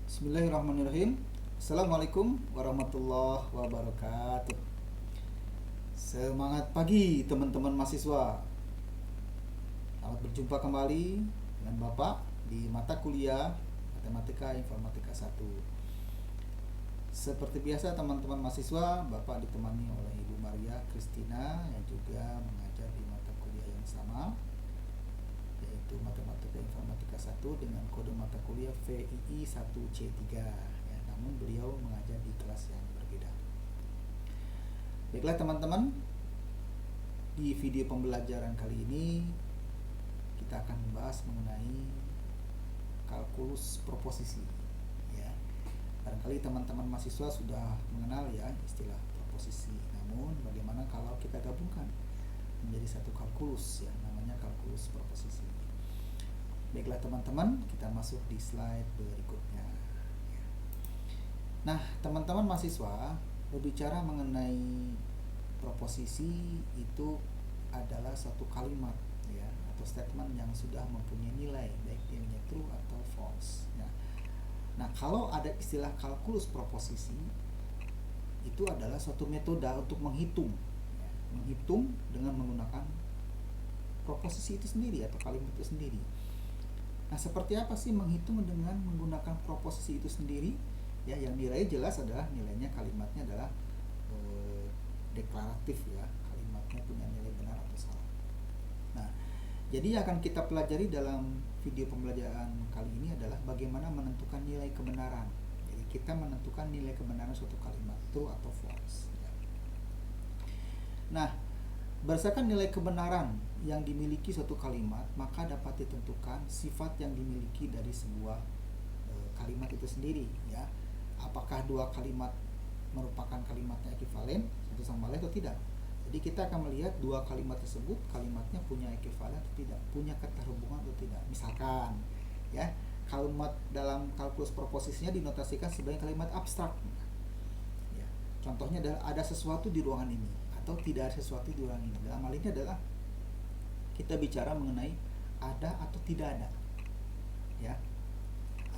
Bismillahirrahmanirrahim. Assalamualaikum warahmatullahi wabarakatuh. Semangat pagi teman-teman mahasiswa. Selamat berjumpa kembali dengan Bapak di mata kuliah Matematika Informatika 1. Seperti biasa teman-teman mahasiswa, Bapak ditemani oleh Ibu Maria Kristina yang juga mengajar di mata kuliah yang sama, yaitu Matematika Informatika 1 dengan kode mata kuliah VII 1C3 ya, namun beliau mengajar di kelas yang berbeda. Baiklah teman-teman, di video pembelajaran kali ini kita akan membahas mengenai kalkulus proposisi ya. Barangkali teman-teman mahasiswa sudah mengenal ya istilah proposisi, namun bagaimana kalau kita gabungkan menjadi satu kalkulus ya, namanya kalkulus proposisi. Baiklah teman-teman, kita masuk di slide berikutnya. Nah, teman-teman mahasiswa, berbicara mengenai proposisi itu adalah suatu kalimat ya, atau statement yang sudah mempunyai nilai, baik dia true atau false ya. Nah, kalau ada istilah kalkulus proposisi, itu adalah suatu metode untuk menghitung ya, menghitung dengan menggunakan proposisi itu sendiri atau kalimat itu sendiri. Nah, seperti apa sih menghitung dengan menggunakan proposisi itu sendiri? Ya, yang nilai jelas adalah nilainya, kalimatnya adalah deklaratif ya, kalimatnya punya nilai benar atau salah. Nah, jadi akan kita pelajari dalam video pembelajaran kali ini adalah bagaimana menentukan nilai kebenaran. Jadi kita menentukan nilai kebenaran suatu kalimat, true atau false. Ya. Nah, berdasarkan nilai kebenaran yang dimiliki suatu kalimat, maka dapat ditentukan sifat yang dimiliki dari sebuah kalimat itu sendiri ya. Apakah dua kalimat merupakan kalimatnya ekivalen satu sama lain atau tidak. Jadi kita akan melihat dua kalimat tersebut, kalimatnya punya ekivalen atau tidak, punya keterhubungan atau tidak. Misalkan ya, kalimat dalam kalkulus proposisinya dinotasikan sebagai kalimat abstrak ya. Contohnya adalah ada sesuatu di ruangan ini atau tidak ada sesuatu di ruangan ini. Dalam hal ini adalah kita bicara mengenai ada atau tidak ada ya,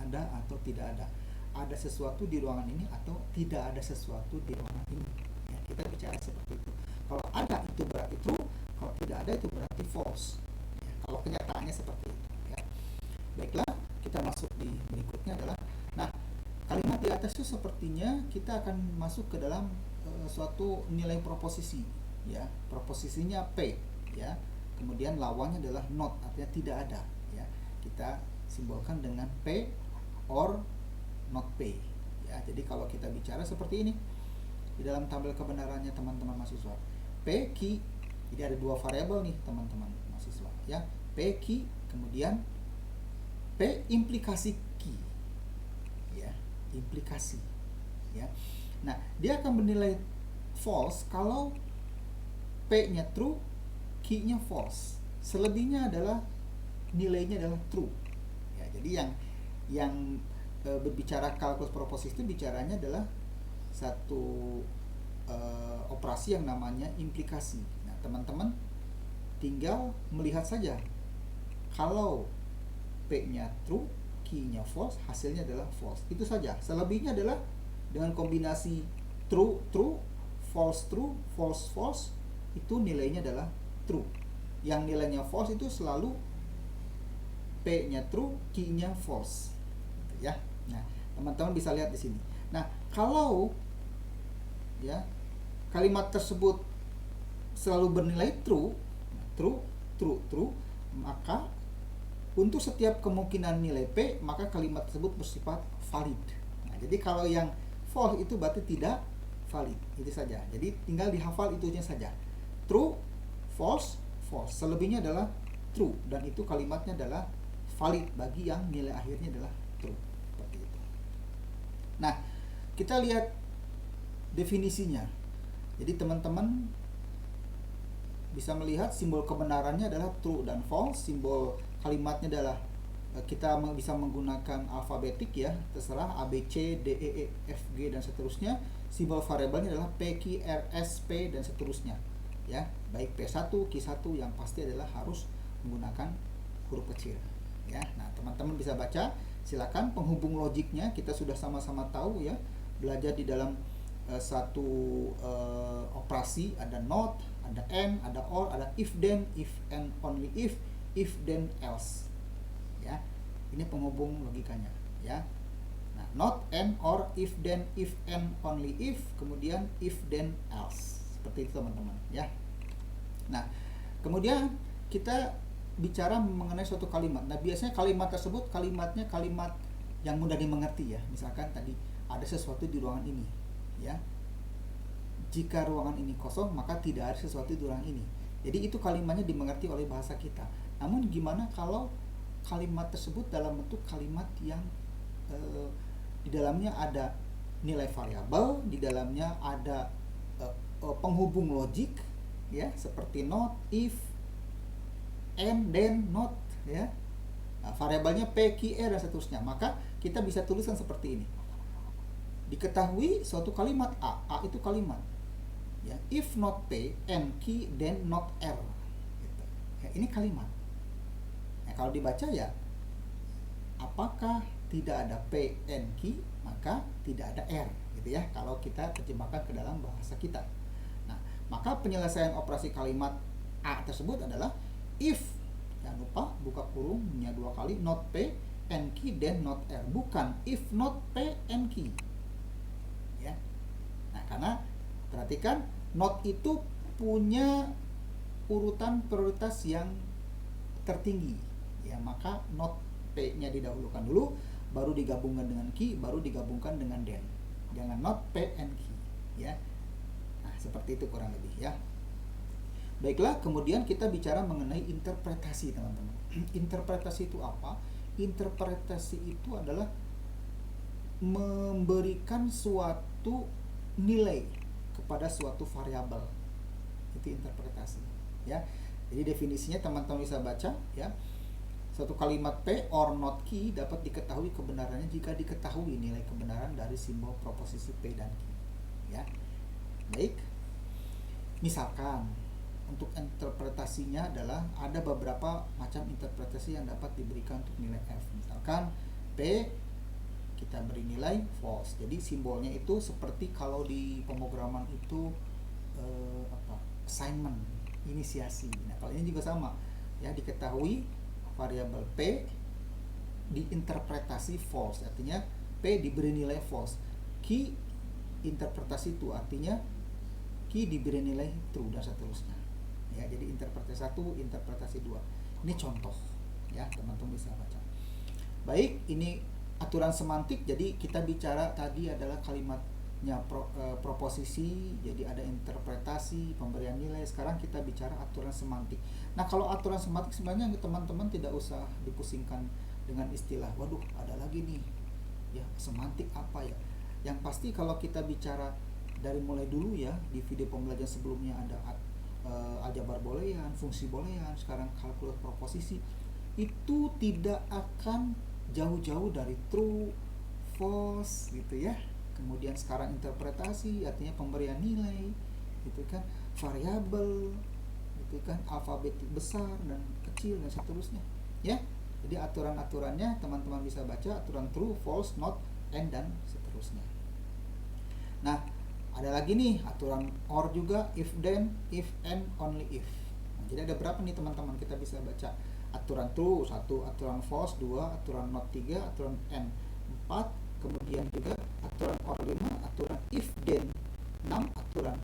ada atau tidak ada, ada sesuatu di ruangan ini atau tidak ada sesuatu di ruangan ini ya, kita bicara seperti itu. Kalau ada itu berarti true, kalau tidak ada itu berarti false ya, kalau kenyataannya seperti itu ya. Baiklah, kita masuk di berikutnya adalah, nah kalimat di atas itu sepertinya kita akan masuk ke dalam suatu nilai proposisi ya. Proposisinya P ya, kemudian lawannya adalah not, artinya tidak ada ya. Kita simbolkan dengan P or not P ya. Jadi kalau kita bicara seperti ini di dalam tabel kebenarannya teman-teman mahasiswa, P key, jadi ada dua variabel nih teman-teman mahasiswa ya, P key kemudian P implikasi key ya, implikasi ya. Nah, dia akan bernilai false kalau P-nya true, key-nya false. Selebihnya adalah nilainya adalah true. Ya, jadi yang berbicara kalkulus proposisi itu bicaranya adalah satu operasi yang namanya implikasi. Nah, teman-teman tinggal melihat saja kalau P-nya true, key-nya false, hasilnya adalah false. Itu saja. Selebihnya adalah dengan kombinasi true true, false true, false false, itu nilainya adalah true. Yang nilainya false itu selalu P-nya true, key-nya false. Gitu ya. Nah, teman-teman bisa lihat di sini. Nah, kalau ya kalimat tersebut selalu bernilai true, true, true, true, maka untuk setiap kemungkinan nilai P, maka kalimat tersebut bersifat valid. Nah, jadi kalau yang false itu berarti tidak valid. Itu saja. Jadi tinggal dihafal itunya saja. True, false, false. Selebihnya adalah true, dan itu kalimatnya adalah valid bagi yang nilai akhirnya adalah true. Seperti itu. Nah, kita lihat definisinya. Jadi teman-teman bisa melihat simbol kebenarannya adalah true dan false. Simbol kalimatnya adalah, kita bisa menggunakan alfabetik ya, terserah A, B, C, D, E, F, G dan seterusnya. Simbol variabelnya adalah P, Q, R, S, P dan seterusnya ya, baik P1, Q1, yang pasti adalah harus menggunakan huruf kecil ya. Nah, teman-teman bisa baca silakan. Penghubung logiknya kita sudah sama-sama tahu ya, belajar di dalam satu operasi, ada not, ada and, ada or, ada if then, if and only if then else ya. Ini penghubung logikanya ya. Nah, not, and, or, if then, if and only if, kemudian if then else, seperti itu teman-teman ya. Nah, kemudian kita bicara mengenai suatu kalimat. Nah, biasanya kalimat tersebut kalimatnya kalimat yang mudah dimengerti ya. Misalkan tadi ada sesuatu di ruangan ini ya. Jika ruangan ini kosong, maka tidak ada sesuatu di ruangan ini. Jadi itu kalimatnya dimengerti oleh bahasa kita. Namun gimana kalau kalimat tersebut dalam bentuk kalimat yang di dalamnya ada nilai variabel, di dalamnya ada penghubung logik ya, seperti not, if, and, then, not ya. Nah, variabelnya p, q, r dan seterusnya. Maka kita bisa tuliskan seperti ini. Diketahui suatu kalimat A itu kalimat ya, if not p, and q, then not r gitu. Ya, ini kalimat. Nah, kalau dibaca ya, apakah tidak ada p, n, q, maka tidak ada r gitu ya, kalau kita terjemahkan ke dalam bahasa kita. Nah, maka penyelesaian operasi kalimat A tersebut adalah if, jangan lupa buka kurungnya 2 kali, not p, n, q, then not r, bukan if not p, n, q ya. Nah, karena perhatikan not itu punya urutan prioritas yang tertinggi ya, maka not p-nya didahulukan dulu, baru digabungkan dengan q, baru digabungkan dengan then. Jangan not p, n, q ya. Nah, seperti itu kurang lebih ya. Baiklah, kemudian kita bicara mengenai interpretasi teman-teman. Interpretasi itu apa? Interpretasi itu adalah memberikan suatu nilai kepada suatu variabel. Itu interpretasi ya. Jadi definisinya teman-teman bisa baca ya. Suatu kalimat p or not q dapat diketahui kebenarannya jika diketahui nilai kebenaran dari simbol proposisi p dan q ya. Baik. Misalkan untuk interpretasinya adalah ada beberapa macam interpretasi yang dapat diberikan untuk nilai f. Misalkan p kita beri nilai false. Jadi simbolnya itu seperti kalau di pemrograman itu assignment, inisiasi. Nah, kalau ini juga sama ya, diketahui variabel p diinterpretasi false, artinya p diberi nilai false. Q interpretasi itu artinya Q diberi nilai true dan seterusnya. Ya, jadi interpretasi 1, interpretasi 2. Ini contoh ya, teman-teman bisa baca. Baik, ini aturan semantik. Jadi kita bicara tadi adalah kalimatnya proposisi, jadi ada interpretasi, pemberian nilai. Sekarang kita bicara aturan semantik. Nah, kalau aturan semantik sebenarnya teman-teman tidak usah dipusingkan dengan istilah, waduh ada lagi nih ya, semantik apa ya. Yang pasti kalau kita bicara dari mulai dulu ya, di video pembelajaran sebelumnya ada aljabar boolean, fungsi boolean, sekarang kalkulus proposisi, itu tidak akan jauh-jauh dari true, false gitu ya. Kemudian sekarang interpretasi artinya pemberian nilai gitu kan, variabel gitu kan, alfabetik besar dan kecil dan seterusnya ya. Jadi aturan-aturannya teman-teman bisa baca, aturan true, false, not, and dan seterusnya. Nah, ada lagi nih aturan or juga, if then, if and only if. Nah, jadi ada berapa nih teman-teman kita bisa baca? Aturan true 1, aturan false 2, aturan not 3, aturan and 4, kemudian juga aturan or 5, aturan if then 6, aturan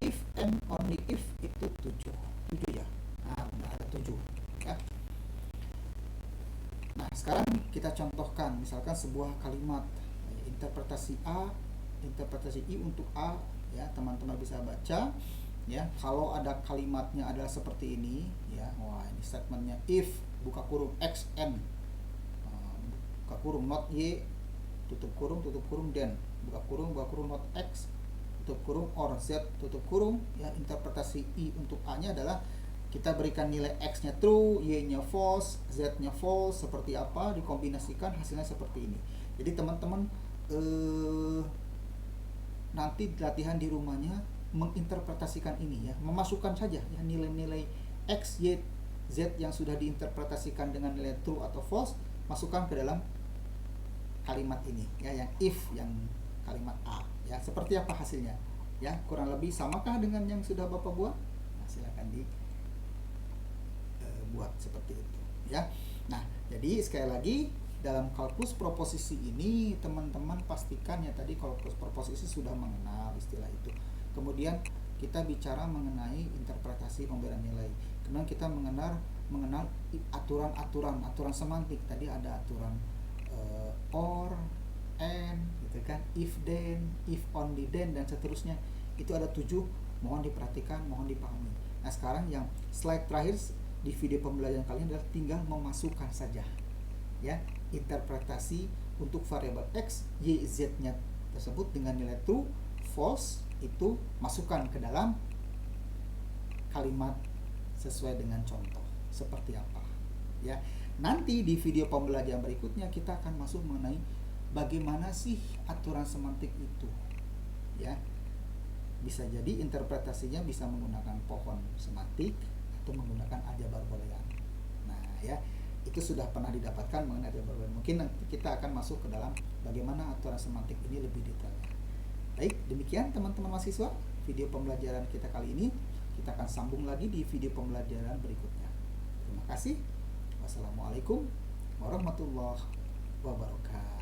if and only if itu 7 ya. Nah, ada 7 ya. Nah, sekarang kita contohkan misalkan sebuah kalimat interpretasi A, interpretasi I untuk A ya, teman-teman bisa baca ya. Kalau ada kalimatnya adalah seperti ini ya, wah ini statementnya if buka kurung x n buka kurung not y tutup kurung then buka kurung not x tutup kurung or z tutup kurung ya. Interpretasi I untuk A nya adalah kita berikan nilai x nya true, y nya false, z nya false, seperti apa dikombinasikan hasilnya seperti ini. Jadi teman-teman nanti latihan di rumahnya menginterpretasikan ini ya, memasukkan saja ya nilai-nilai x, y, z yang sudah diinterpretasikan dengan nilai true atau false, masukkan ke dalam kalimat ini ya, yang if, yang kalimat A ya. Seperti apa hasilnya ya, kurang lebih samakah dengan yang sudah Bapak buat? Nah, silakan buat seperti itu ya. Nah, jadi sekali lagi dalam kalkulus proposisi ini teman-teman pastikan ya, tadi kalkulus proposisi sudah mengenal istilah itu. Kemudian kita bicara mengenai interpretasi pemberian nilai. Kemudian kita mengenal aturan semantik. Tadi ada aturan or, and gitu kan, if then, if only then, dan seterusnya. Itu ada 7, mohon diperhatikan, mohon dipahami. Nah, sekarang yang slide terakhir di video pembelajaran kalian adalah tinggal memasukkan saja ya interpretasi untuk variabel x, y, z-nya tersebut dengan nilai true, false, itu masukkan ke dalam kalimat sesuai dengan contoh seperti apa ya. Nanti di video pembelajaran berikutnya kita akan masuk mengenai bagaimana sih aturan semantik itu ya. Bisa jadi interpretasinya bisa menggunakan pohon semantik atau menggunakan aljabar boolean. Nah ya, itu sudah pernah didapatkan mengenai aljabar boolean. Mungkin nanti kita akan masuk ke dalam bagaimana aturan semantik ini lebih detailnya. Baik, demikian teman-teman mahasiswa video pembelajaran kita kali ini. Kita akan sambung lagi di video pembelajaran berikutnya. Terima kasih. Wassalamualaikum warahmatullahi wabarakatuh.